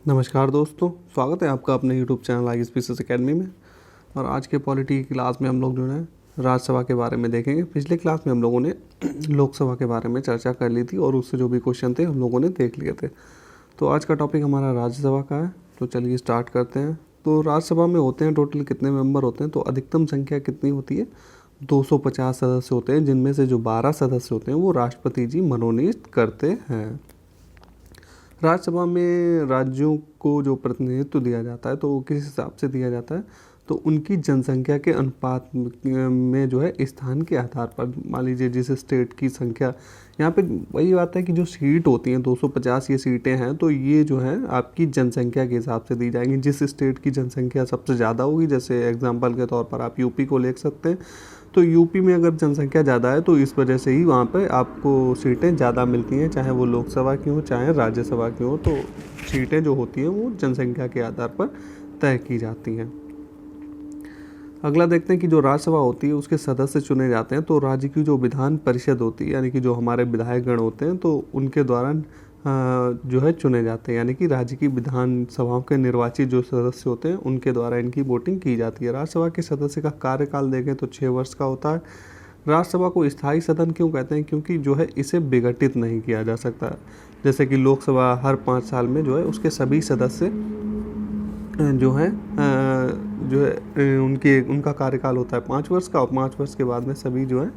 नमस्कार दोस्तों, स्वागत है आपका अपने यूट्यूब चैनल आई स्पीसीस अकेडमी में। और आज के पॉलिटी क्लास में हम लोग जो है राज्यसभा के बारे में देखेंगे। पिछले क्लास में हम लोगों ने लोकसभा के बारे में चर्चा कर ली थी और उससे जो भी क्वेश्चन थे हम लोगों ने देख लिए थे। तो आज का टॉपिक हमारा राज्यसभा का है। तो चलिए स्टार्ट करते हैं। तो राज्यसभा में होते हैं टोटल कितने मेंबर होते हैं? तो अधिकतम संख्या कितनी होती है? 250 सदस्य होते हैं, जिनमें से जो 12 सदस्य होते हैं वो राष्ट्रपति जी मनोनीत करते हैं। राज्यसभा में राज्यों को जो प्रतिनिधित्व दिया जाता है तो वो किस हिसाब से दिया जाता है? तो उनकी जनसंख्या के अनुपात में जो है स्थान के आधार पर। मान लीजिए जिस स्टेट की संख्या, यहाँ पे वही बात है कि जो सीट होती हैं 250 ये सीटें हैं, तो ये जो है आपकी जनसंख्या के हिसाब से दी जाएंगी। जिस स्टेट की जनसंख्या सबसे ज़्यादा होगी, जैसे एग्जांपल के तौर पर आप यूपी को ले सकते हैं, तो यूपी में अगर जनसंख्या ज़्यादा है तो इस वजह से ही वहाँ पे आपको सीटें ज़्यादा मिलती हैं, चाहे वो लोकसभा की हो चाहे राज्यसभा की हो। तो सीटें जो होती हैं वो जनसंख्या के आधार पर तय की जाती हैं। अगला देखते हैं कि जो राज्यसभा होती है उसके सदस्य चुने जाते हैं। तो राज्य की जो विधान परिषद होती है, यानी कि जो हमारे विधायक गण होते हैं, तो उनके द्वारा जो है चुने जाते हैं। यानी कि राज्य की विधानसभाओं के निर्वाचित जो सदस्य होते हैं उनके द्वारा इनकी वोटिंग की जाती है। राज्यसभा के सदस्य का कार्यकाल देखें तो 6 वर्ष का होता है। राज्यसभा को स्थायी सदन क्यों कहते हैं? क्योंकि जो है इसे विघटित नहीं किया जा सकता। जैसे कि लोकसभा हर 5 साल में जो है उसके सभी सदस्य जो है उनका कार्यकाल होता है 5 वर्ष का, और 5 वर्ष के बाद में सभी जो है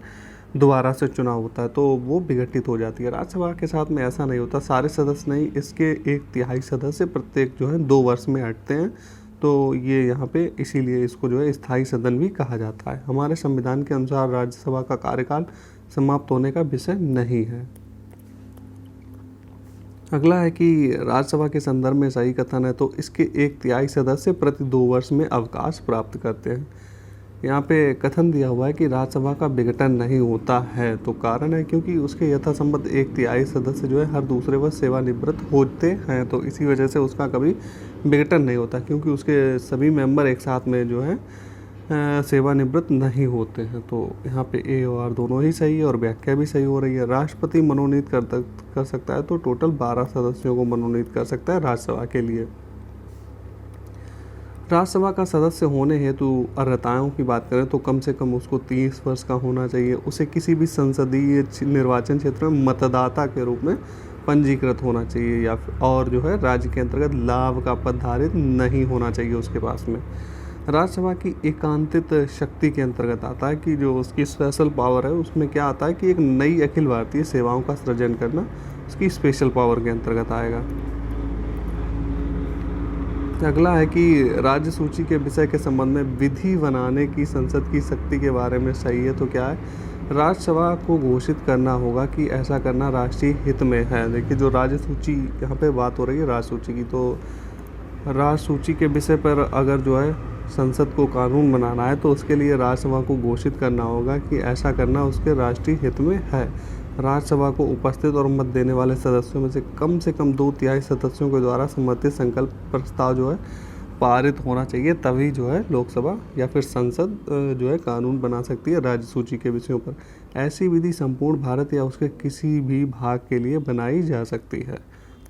दोबारा से चुनाव होता है, तो वो विघटित हो जाती है। राज्यसभा के साथ में ऐसा नहीं होता, सारे सदस्य नहीं, इसके 1/3 सदस्य प्रत्येक जो है 2 वर्ष में हटते हैं। तो ये यहाँ पे इसीलिए इसको जो है स्थायी सदन भी कहा जाता है। हमारे संविधान के अनुसार राज्यसभा का कार्यकाल समाप्त होने का विषय नहीं है। अगला है कि राज्यसभा के संदर्भ में सही कथन है, तो इसके 1/3 सदस्य प्रति 2 वर्ष में अवकाश प्राप्त करते हैं। यहाँ पे कथन दिया हुआ है कि राज्यसभा का विघटन नहीं होता है। तो कारण है क्योंकि उसके यथासंबंध 1/3 सदस्य जो है हर दूसरे वर्ष सेवानिवृत्त होते हैं, तो इसी वजह से उसका कभी विघटन नहीं होता, क्योंकि उसके सभी मेंबर एक साथ में जो है सेवानिवृत्त नहीं होते हैं। तो यहाँ पे ए और दोनों ही सही है और व्याख्या भी सही हो रही है। राष्ट्रपति मनोनीत कर सकता है, तो टोटल 12 सदस्यों को मनोनीत कर सकता है राज्यसभा के लिए। राज्यसभा का सदस्य होने हेतु अर्हताओं की बात करें तो कम से कम उसको 30 वर्ष का होना चाहिए। उसे किसी भी संसदीय निर्वाचन क्षेत्र में मतदाता के रूप में पंजीकृत होना चाहिए, और जो है राज्य के अंतर्गत लाभ का पदधारित नहीं होना चाहिए उसके पास में। राज्यसभा की एकांतित शक्ति के अंतर्गत आता है कि जो उसकी स्पेशल पावर है उसमें क्या आता है कि एक नई अखिल भारतीय सेवाओं का सृजन करना उसकी स्पेशल पावर के अंतर्गत आएगा। अगला है कि राज्य सूची के विषय के संबंध में विधि बनाने की संसद की शक्ति के बारे में सही है। तो क्या है? राज्यसभा को घोषित करना होगा कि ऐसा करना राष्ट्रीय हित में है। देखिए, जो राज्य सूची यहाँ पे बात हो रही है राज्य सूची की, तो राज्य सूची के विषय पर अगर जो है संसद को कानून बनाना है तो उसके लिए राज्यसभा को घोषित करना होगा कि ऐसा करना उसके राष्ट्रीय हित में है। राज्यसभा को उपस्थित और मत देने वाले सदस्यों में से कम 2/3 सदस्यों के द्वारा सम्मति संकल्प प्रस्ताव जो है पारित होना चाहिए, तभी जो है लोकसभा या फिर संसद जो है कानून बना सकती है राज्य सूची के विषयों पर। ऐसी विधि संपूर्ण भारत या उसके किसी भी भाग के लिए बनाई जा सकती है।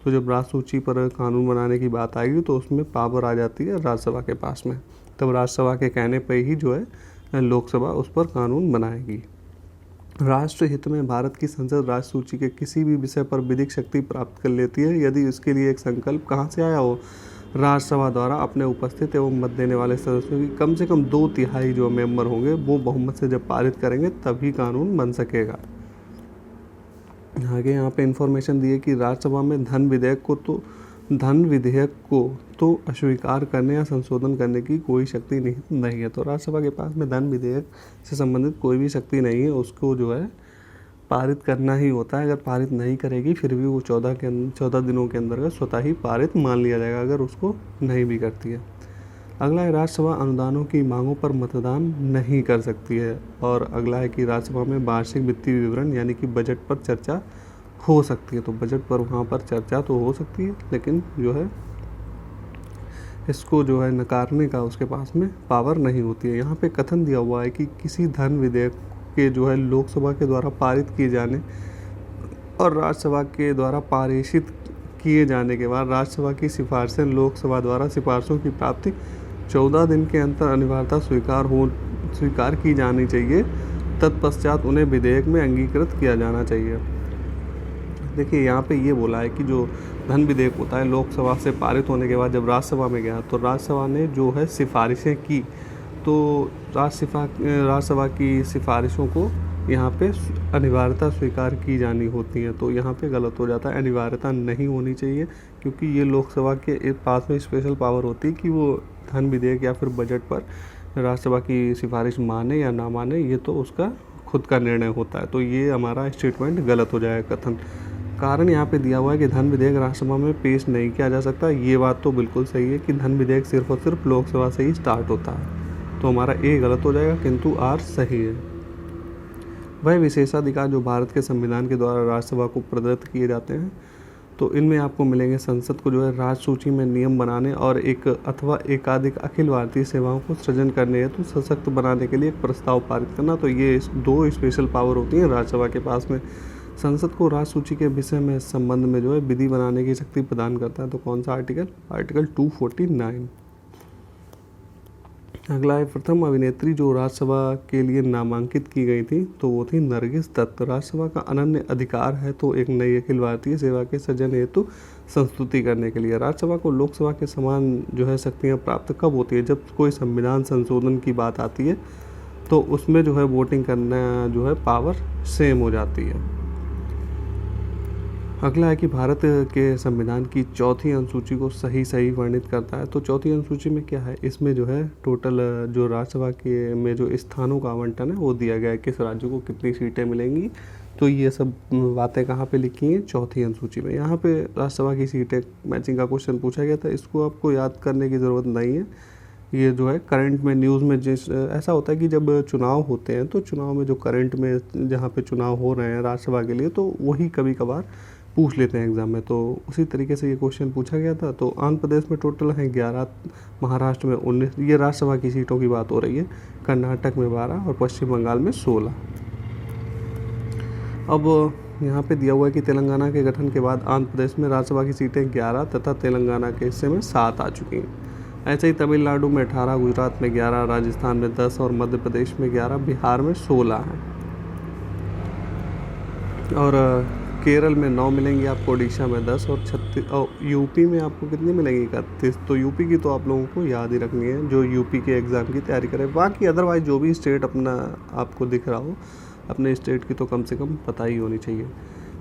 तो जब राज्य सूची पर कानून बनाने की बात आएगी तो उसमें पावर आ जाती है राज्यसभा के पास में, तब राज्यसभा के कहने पर ही जो है लोकसभा उस पर कानून बनाएगी। राष्ट्र हित में भारत की संसद राज्य सूची के किसी भी विषय पर विधिक शक्ति प्राप्त कर लेती है यदि उसके लिए एक संकल्प कहाँ से आया हो? राज्यसभा द्वारा अपने उपस्थित एवं मत देने वाले सदस्यों की कम से कम 2/3 जो मेंबर होंगे वो बहुमत से जब पारित करेंगे तभी कानून बन सकेगा। आगे यहाँ पे इंफॉर्मेशन दी है कि राज्यसभा में धन विधेयक को तो अस्वीकार करने या संशोधन करने की कोई शक्ति नहीं है। तो राज्यसभा के पास में धन विधेयक से संबंधित कोई भी शक्ति नहीं है, उसको जो है पारित करना ही होता है। अगर पारित नहीं करेगी फिर भी वो 14 दिनों के अंदर स्वतः ही पारित मान लिया जाएगा अगर उसको नहीं भी करती है। अगला है राज्यसभा अनुदानों की मांगों पर मतदान नहीं कर सकती है। और अगला है कि राज्यसभा में वार्षिक वित्तीय विवरण यानी कि बजट पर चर्चा हो सकती है। तो बजट पर वहाँ पर चर्चा तो हो सकती है, लेकिन जो है इसको जो है नकारने का उसके पास में पावर नहीं होती है। यहाँ पे कथन दिया हुआ है कि किसी धन विधेयक के जो है लोकसभा के द्वारा पारित किए जाने और राज्यसभा के द्वारा पारित किए जाने के बाद राज्यसभा की सिफारिशें लोकसभा द्वारा सिफारिशों की प्राप्ति 14 दिन के अंतर अनिवार्यता स्वीकार की जानी चाहिए। तत्पश्चात उन्हें विधेयक में अंगीकृत किया जाना चाहिए। देखिए यहाँ पे ये बोला है कि जो धन विधेयक होता है लोकसभा से पारित होने के बाद जब राज्यसभा में गया तो राज्यसभा ने जो है सिफारिशें की, तो राज्यसभा की सिफारिशों को यहाँ पे अनिवार्यता स्वीकार की जानी होती है। तो यहाँ पे गलत हो जाता है, अनिवार्यता नहीं होनी चाहिए, क्योंकि ये लोकसभा के पास में स्पेशल पावर होती है कि वो धन विधेयक या फिर बजट पर राज्यसभा की सिफारिश माने या ना माने, ये तो उसका खुद का निर्णय होता है। तो ये हमारा स्टेटमेंट गलत हो जाएगा कथन। कारण यहाँ पे दिया हुआ है कि धन विधेयक राज्यसभा में पेश नहीं किया जा सकता। ये बात तो बिल्कुल सही है कि धन विधेयक सिर्फ और सिर्फ लोकसभा से ही स्टार्ट होता है, तो हमारा ए गलत हो जाएगा किंतु आर सही है। वह विशेषाधिकार जो भारत के संविधान के द्वारा राज्यसभा को प्रदत्त किए जाते हैं, तो इनमें आपको मिलेंगे संसद को जो है राज्य सूची में नियम बनाने और एक अथवा एकाधिक अखिल भारतीय सेवाओं को सृजन करने हेतु सशक्त बनाने के लिए एक प्रस्ताव पारित करना। तो ये 2 स्पेशल पावर होती हैं राज्यसभा के पास में। संसद को राज्य सूची के विषय में संबंध में जो है विधि बनाने की शक्ति प्रदान करता है। तो कौन सा आर्टिकल? आर्टिकल 249। अगला है प्रथम अभिनेत्री जो राज्यसभा के लिए नामांकित की गई थी, तो वो थी नरगिस दत्त। राज्यसभा का अनन्य अधिकार है तो एक नई अखिल भारतीय सेवा के सृजन हेतु संस्तुति करने के लिए। राज्यसभा को लोकसभा के समान जो है शक्तियाँ प्राप्त कब होती है? जब कोई संविधान संशोधन की बात आती है तो उसमें जो है वोटिंग करना जो है पावर सेम हो जाती है। अगला है कि भारत के संविधान की चौथी अनुसूची को सही वर्णित करता है। तो चौथी अनुसूची में क्या है? इसमें जो है टोटल जो राज्यसभा के में जो स्थानों का आवंटन है वो दिया गया है, किस राज्य को कितनी सीटें मिलेंगी। तो ये सब बातें कहाँ पे लिखी हैं? चौथी अनुसूची में। यहाँ पे राज्यसभा की सीटें मैचिंग का क्वेश्चन पूछा गया था, इसको आपको याद करने की ज़रूरत नहीं है। ये जो है करंट में न्यूज़ में ऐसा होता है कि जब चुनाव होते हैं तो चुनाव में जो करंट में जहाँ पे चुनाव हो रहे हैं राज्यसभा के लिए, तो वही कभी कभार पूछ लेते हैं एग्ज़ाम में। तो उसी तरीके से ये क्वेश्चन पूछा गया था। तो आंध्र प्रदेश में टोटल हैं 11, महाराष्ट्र में 19, ये राज्यसभा की सीटों की बात हो रही है, कर्नाटक में 12 और पश्चिम बंगाल में 16। अब यहाँ पे दिया हुआ है कि तेलंगाना के गठन के बाद आंध्र प्रदेश में राज्यसभा की सीटें 11 तथा तेलंगाना के हिस्से में 7 आ चुकी हैं। ऐसे ही तमिलनाडु में 18, गुजरात में 11, राजस्थान में 10 और मध्य प्रदेश में 11, बिहार में 16 हैं। और केरल में 9 मिलेंगी आपको, उड़ीसा में 10 और 36 और यूपी में आपको कितनी मिलेंगी? 31। तो यूपी की तो आप लोगों को याद ही रखनी है जो यूपी के एग्ज़ाम की तैयारी करें। बाकी अदरवाइज जो भी स्टेट अपना आपको दिख रहा हो, अपने स्टेट की तो कम से कम पता ही होनी चाहिए।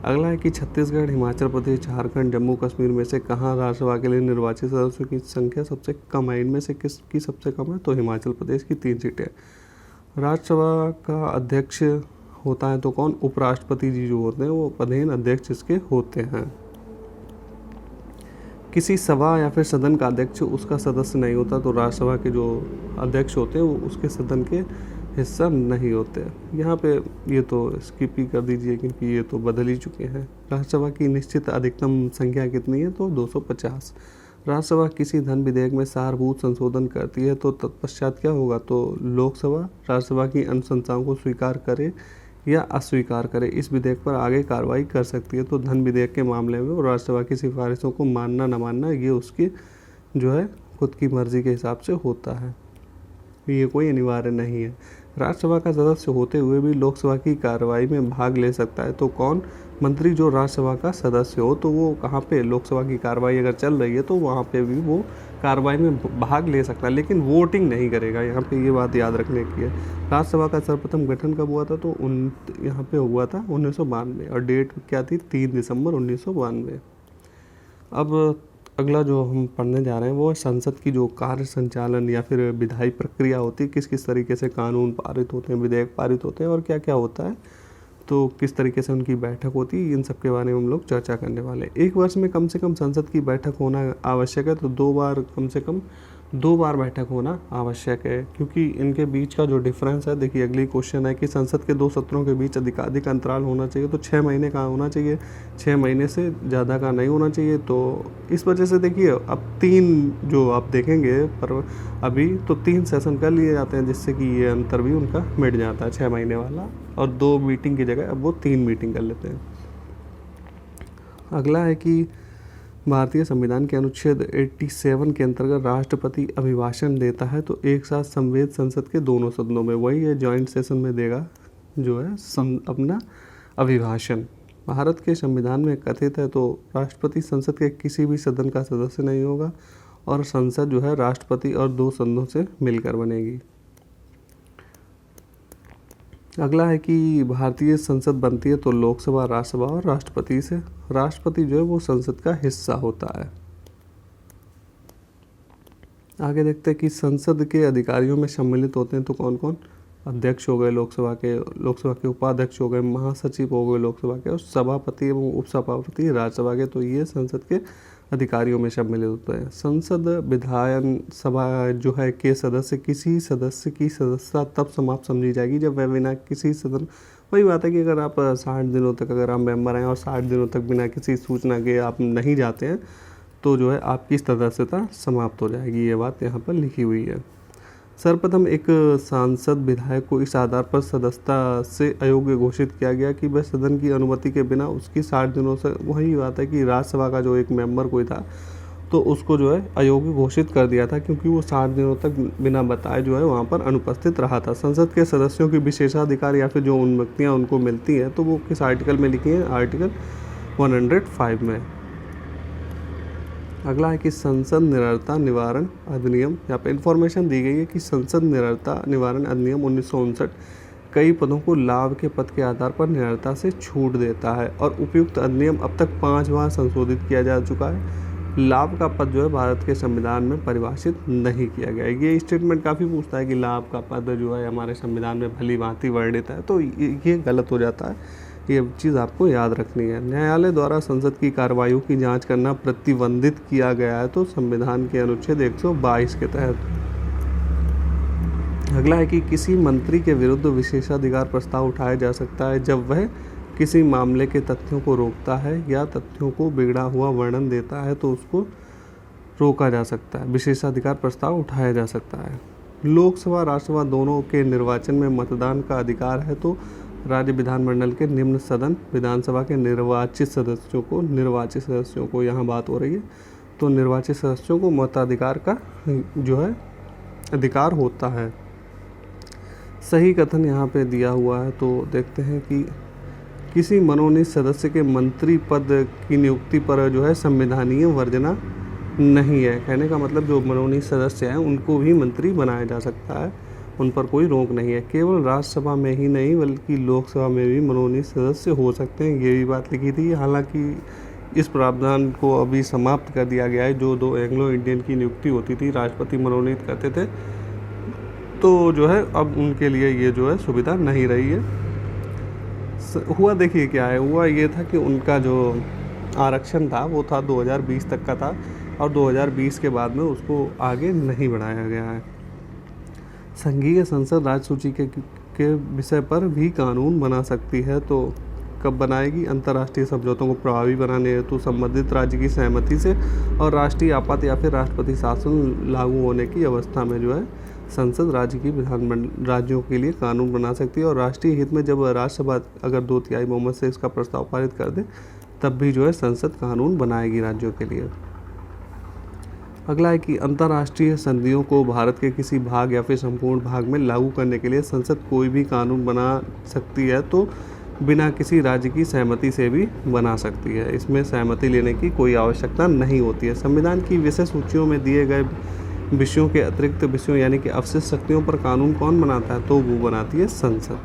अगला है कि छत्तीसगढ़, हिमाचल प्रदेश, झारखंड, जम्मू कश्मीर में से कहाँ राज्यसभा के लिए निर्वाचित सदस्यों की संख्या सबसे कम है? इनमें से किसकी सबसे कम है? तो हिमाचल प्रदेश की 3 सीटें। राज्यसभा का अध्यक्ष होता है तो कौन? उपराष्ट्रपति जी जो होते हैं वो प्रधान अध्यक्ष इसके होते हैं। किसी सभा या फिर सदन का अध्यक्ष उसका सदस्य नहीं होता, तो राज्यसभा के जो अध्यक्ष होते हैं वो उसके सदन के हिस्सा नहीं होते। यहाँ पे ये तो स्किप ही कर दीजिए क्योंकि ये तो बदल ही चुके हैं। राज्यसभा की निश्चित अधिकतम संख्या कितनी है? तो 250। राज्यसभा किसी धन विधेयक में सारभूत संशोधन करती है तो तत्पश्चात क्या होगा? तो लोकसभा राज्यसभा की अनुशंसाओं को स्वीकार करे या अस्वीकार करे, इस विधेयक पर आगे कार्रवाई कर सकती है। तो धन विधेयक के मामले में और राज्यसभा की सिफारिशों को मानना न मानना ये उसकी जो है खुद की मर्जी के हिसाब से होता है, ये कोई अनिवार्य नहीं है। राज्यसभा का सदस्य होते हुए भी लोकसभा की कार्रवाई में भाग ले सकता है। तो कौन? मंत्री जो राज्यसभा का सदस्य हो, तो वो कहाँ पे लोकसभा की कार्रवाई अगर चल रही है तो वहाँ पे भी वो कार्रवाई में भाग ले सकता है, लेकिन वोटिंग नहीं करेगा। यहाँ पे ये बात याद रखने की है। राज्यसभा का सर्वप्रथम गठन कब हुआ था? तो यहाँ पे हुआ था 1992 और डेट क्या थी? 3 दिसंबर 1992। अब अगला जो हम पढ़ने जा रहे हैं वो है संसद की जो कार्य संचालन या फिर विधायी प्रक्रिया होती है, किस किस तरीके से कानून पारित होते हैं, विधेयक पारित होते हैं और क्या क्या होता है, तो किस तरीके से उनकी बैठक होती है, इन सब के बारे में हम लोग चर्चा करने वाले हैं। एक वर्ष में कम से कम संसद की बैठक होना आवश्यक है, तो 2 बार कम से कम 2 बार बैठक होना आवश्यक है, क्योंकि इनके बीच का जो डिफरेंस है, देखिए अगली क्वेश्चन है कि संसद के 2 सत्रों के बीच अधिकाधिक अंतराल होना चाहिए, तो 6 महीने का होना चाहिए, 6 महीने से ज़्यादा का नहीं होना चाहिए। तो इस वजह से देखिए अब 3 जो आप देखेंगे पर अभी तो 3 सेशन कर लिए जाते हैं, जिससे कि ये अंतर भी उनका मिट जाता है 6 महीने वाला, और 2 मीटिंग की जगह अब वो 3 मीटिंग कर लेते हैं। अगला है कि भारतीय संविधान के अनुच्छेद 87 के अंतर्गत राष्ट्रपति अभिभाषण देता है तो एक साथ संवेद संसद के दोनों सदनों में, वही है जॉइंट सेशन में देगा जो है अपना अभिभाषण। भारत के संविधान में कथित है तो राष्ट्रपति संसद के किसी भी सदन का सदस्य नहीं होगा और संसद जो है राष्ट्रपति और 2 सदनों से मिलकर बनेगी। अगला है कि भारतीय संसद बनती है तो लोकसभा, राज्यसभा और राष्ट्रपति से। राष्ट्रपति जो है वो संसद का हिस्सा होता है। आगे देखते हैं कि संसद के अधिकारियों में सम्मिलित होते हैं तो कौन कौन। अध्यक्ष हो गए लोकसभा के उपाध्यक्ष हो गए, महासचिव हो गए लोकसभा के, और सभापति एवं उपसभापति राज्यसभा के। तो ये संसद के अधिकारियों में सम्मिलित होते हैं। संसद विधान सभा जो है के सदस्य किसी सदस्य की सदस्यता तब समाप्त समझी जाएगी जब वह बिना किसी सदन, वही बात है कि अगर आप 60 दिनों तक अगर आप मेंबर हैं और 60 दिनों तक बिना किसी सूचना के आप नहीं जाते हैं तो जो है आपकी सदस्यता समाप्त हो जाएगी। ये बात यहाँ पर लिखी हुई है। सर्वप्रथम एक सांसद विधायक को इस आधार पर सदस्यता से अयोग्य घोषित किया गया कि वह सदन की अनुमति के बिना उसकी 60 दिनों से, वही बात है कि राज्यसभा का जो एक मेंबर कोई था तो उसको जो है अयोग्य घोषित कर दिया था क्योंकि वो 60 दिनों तक बिना बताए जो है वहाँ पर अनुपस्थित रहा था। संसद के सदस्यों की विशेषाधिकार या फिर जो उन्मुक्तियाँ उनको मिलती हैं तो वो किस आर्टिकल में लिखी हैं, आर्टिकल 105 में। अगला है कि संसद निरर्ता निवारण अधिनियम। यहाँ पे इंफॉर्मेशन दी गई है कि संसद निरर्ता निवारण अधिनियम 1959 कई पदों को लाभ के पद के आधार पर निरर्ता से छूट देता है और उपयुक्त अधिनियम अब तक 5 बार संशोधित किया जा चुका है। लाभ का पद जो है भारत के संविधान में परिभाषित नहीं किया गया है। ये स्टेटमेंट काफ़ी पूछता है कि लाभ का पद जो है हमारे संविधान में भली भांति वर्णित है, तो ये गलत हो जाता है। ये चीज़ आपको याद रखनी है। न्यायालय द्वारा संसद की कार्रवाइयों की जांच करना प्रतिबंधित किया गया है तो संविधान के अनुच्छेद 122 के तहत। अगला है कि किसी मंत्री के विरुद्ध विशेषाधिकार प्रस्ताव उठाया जा सकता है जब वह किसी मामले के तथ्यों को रोकता है या तथ्यों को बिगड़ा हुआ वर्णन देता है तो उसको रोका जा सकता है, विशेषाधिकार प्रस्ताव उठाया जा सकता है। लोकसभा राज्यसभा दोनों के निर्वाचन में मतदान का अधिकार है तो राज्य विधानमंडल के निम्न सदन विधानसभा के निर्वाचित सदस्यों को यहाँ बात हो रही है तो निर्वाचित सदस्यों को मताधिकार का जो है अधिकार होता है। सही कथन यहाँ पे दिया हुआ है तो देखते हैं कि किसी मनोनीत सदस्य के मंत्री पद की नियुक्ति पर जो है संवैधानिक वर्जना नहीं है। कहने का मतलब जो मनोनीत सदस्य हैं उनको भी मंत्री बनाया जा सकता है, उन पर कोई रोक नहीं है। केवल राज्यसभा में ही नहीं बल्कि लोकसभा में भी मनोनीत सदस्य हो सकते हैं, ये भी बात लिखी थी। हालांकि इस प्रावधान को अभी समाप्त कर दिया गया है। जो 2 एंग्लो इंडियन की नियुक्ति होती थी, राष्ट्रपति मनोनीत करते थे, तो जो है अब उनके लिए ये जो है सुविधा नहीं रही है। हुआ देखिए क्या है, हुआ ये था कि उनका जो आरक्षण था वो था 2020 तक का था और 2020 के बाद में उसको आगे नहीं बढ़ाया गया है। संघीय संसद राज्य सूची के विषय पर भी कानून बना सकती है तो कब बनाएगी। अंतर्राष्ट्रीय समझौतों को प्रभावी बनाने हेतु संबंधित राज्य की सहमति से और राष्ट्रीय आपात या फिर राष्ट्रपति शासन लागू होने की अवस्था में जो है संसद राज्य की विधानमंडल राज्यों के लिए कानून बना सकती है और राष्ट्रीय हित में जब राज्यसभा अगर 2/3 बहुमत से इसका प्रस्ताव पारित कर दे तब भी जो है संसद कानून बनाएगी राज्यों के लिए। अगला है कि अंतर्राष्ट्रीय संधियों को भारत के किसी भाग या फिर संपूर्ण भाग में लागू करने के लिए संसद कोई भी कानून बना सकती है तो बिना किसी राज्य की सहमति से भी बना सकती है। इसमें सहमति लेने की कोई आवश्यकता नहीं होती है। संविधान की विषय सूचियों में दिए गए विषयों के अतिरिक्त विषयों यानी कि अवशिष्ट शक्तियों पर कानून कौन बनाता है तो वो बनाती है संसद।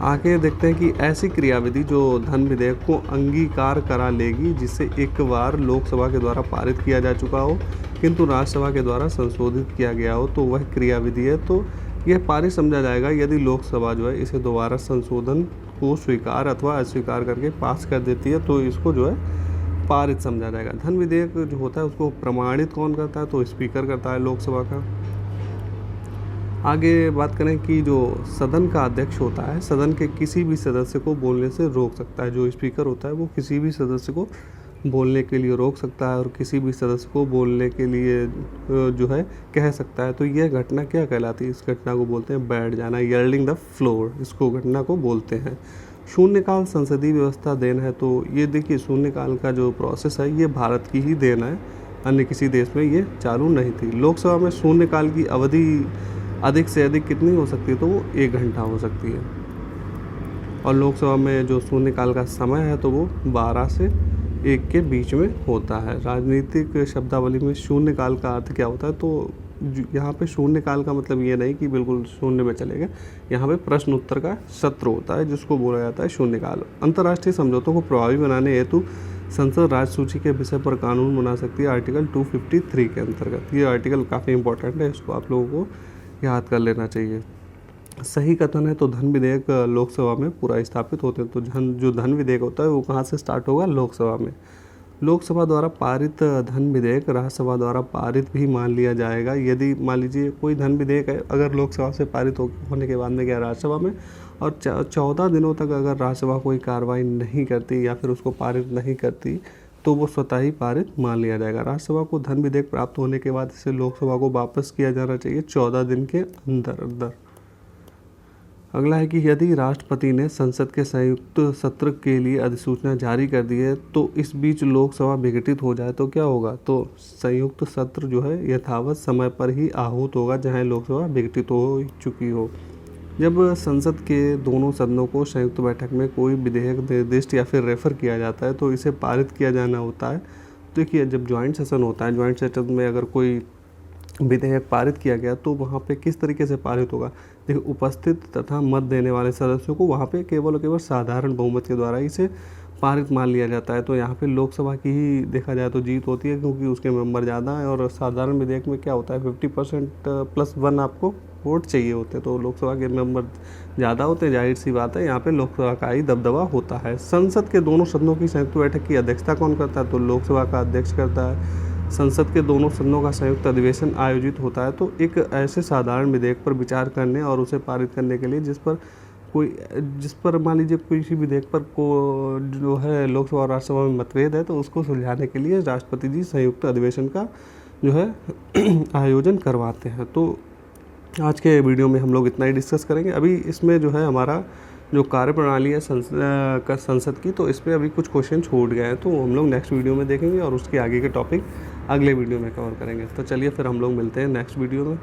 आगे देखते हैं कि ऐसी क्रियाविधि जो धन विधेयक को अंगीकार करा लेगी जिसे एक बार लोकसभा के द्वारा पारित किया जा चुका हो किंतु राज्यसभा के द्वारा संशोधित किया गया हो तो वह क्रियाविधि है तो यह पारित समझा जाएगा यदि लोकसभा जो है इसे दोबारा संशोधन को स्वीकार अथवा अस्वीकार करके पास कर देती है तो इसको जो है पारित समझा जाएगा। धन विधेयक जो होता है उसको प्रमाणित कौन करता है तो स्पीकर करता है लोकसभा का। आगे बात करें कि जो सदन का अध्यक्ष होता है सदन के किसी भी सदस्य को बोलने से रोक सकता है। जो स्पीकर होता है वो किसी भी सदस्य को बोलने के लिए रोक सकता है और किसी भी सदस्य को बोलने के लिए जो है कह सकता है। तो यह घटना क्या कहलाती है, इस घटना को बोलते हैं बैठ जाना, यील्डिंग द फ्लोर, इसको घटना को बोलते हैं। शून्यकाल संसदीय व्यवस्था देन है, तो ये देखिए शून्यकाल का जो प्रोसेस है ये भारत की ही देन है, अन्य किसी देश में ये चालू नहीं थी। लोकसभा में शून्यकाल की अवधि अधिक से अधिक कितनी हो सकती है, तो वो 1 घंटा हो सकती है। और लोकसभा में जो शून्यकाल का समय है तो वो 12 से 1 के बीच में होता है। राजनीतिक शब्दावली में शून्यकाल का अर्थ क्या होता है, तो यहाँ पे शून्यकाल का मतलब ये नहीं कि बिल्कुल शून्य में चलेगा, यहाँ पे प्रश्न उत्तर का सत्र होता है जिसको बोला जाता है शून्यकाल। अंतर्राष्ट्रीय समझौतों को प्रभावी बनाने हेतु संसद राज्य सूची के विषय पर कानून बना सकती है आर्टिकल 253 के अंतर्गत। ये आर्टिकल काफ़ी इंपॉर्टेंट है, इसको आप लोगों को याद कर लेना चाहिए। सही कथन है तो धन विधेयक लोकसभा में पूरा स्थापित होते हैं। तो जो धन विधेयक होता है वो कहाँ से स्टार्ट होगा, लोकसभा में। लोकसभा द्वारा पारित धन विधेयक राज्यसभा द्वारा पारित भी मान लिया जाएगा। यदि मान लीजिए कोई धन विधेयक है, अगर लोकसभा से पारित होने के बाद में गया राज्यसभा में और 14 दिनों तक अगर राज्यसभा कोई कार्रवाई नहीं करती या फिर उसको पारित नहीं करती तो वो स्वतः ही पारित मान लिया जाएगा। राज्यसभा को धन विधेयक प्राप्त होने के बाद इसे लोकसभा को वापस किया जाना चाहिए 14 दिन के अंदर अंदर। अगला है कि यदि राष्ट्रपति ने संसद के संयुक्त सत्र के लिए अधिसूचना जारी कर दी है तो इस बीच लोकसभा विघटित हो जाए तो क्या होगा, तो संयुक्त सत्र जो है यथावत समय पर ही आहूत होगा जहां लोकसभा विघटित हो चुकी हो। जब संसद के दोनों सदनों को संयुक्त बैठक में कोई विधेयक निर्दिष्ट या फिर रेफर किया जाता है तो इसे पारित किया जाना होता है। देखिए जब ज्वाइंट सेशन होता है, ज्वाइंट सेशन में अगर कोई विधेयक पारित किया गया तो वहाँ पे किस तरीके से पारित होगा, देखिए उपस्थित तथा मत देने वाले सदस्यों को वहाँ पे केवल और केवल साधारण बहुमत के द्वारा इसे पारित मान लिया जाता है। तो यहाँ पे लोकसभा की ही देखा जाए तो जीत होती है क्योंकि उसके मेंबर ज़्यादा हैं और साधारण विधेयक में क्या होता है 50% +1 आपको वोट चाहिए होते हैं। तो लोकसभा के मेंबर ज़्यादा होते हैं, जाहिर सी बात है यहाँ पे लोकसभा का ही दबदबा होता है। संसद के दोनों सदनों की संयुक्त बैठक की अध्यक्षता कौन करता है, तो लोकसभा का अध्यक्ष करता है। संसद के दोनों सदनों का संयुक्त अधिवेशन आयोजित होता है तो एक ऐसे साधारण विधेयक पर विचार करने और उसे पारित करने के लिए जिस पर मान लीजिए किसी विधेयक पर को जो है लोकसभा और राज्यसभा में मतभेद है तो उसको सुलझाने के लिए राष्ट्रपति जी संयुक्त अधिवेशन का जो है आयोजन करवाते हैं। तो आज के वीडियो में हम लोग इतना ही डिस्कस करेंगे। अभी इसमें जो है हमारा जो कार्यप्रणाली है संसद की, तो इस पर अभी कुछ क्वेश्चन छूट गए हैं तो हम लोग नेक्स्ट वीडियो में देखेंगे और उसके आगे के टॉपिक अगले वीडियो में कवर करेंगे। तो चलिए फिर हम लोग मिलते हैं नेक्स्ट वीडियो में।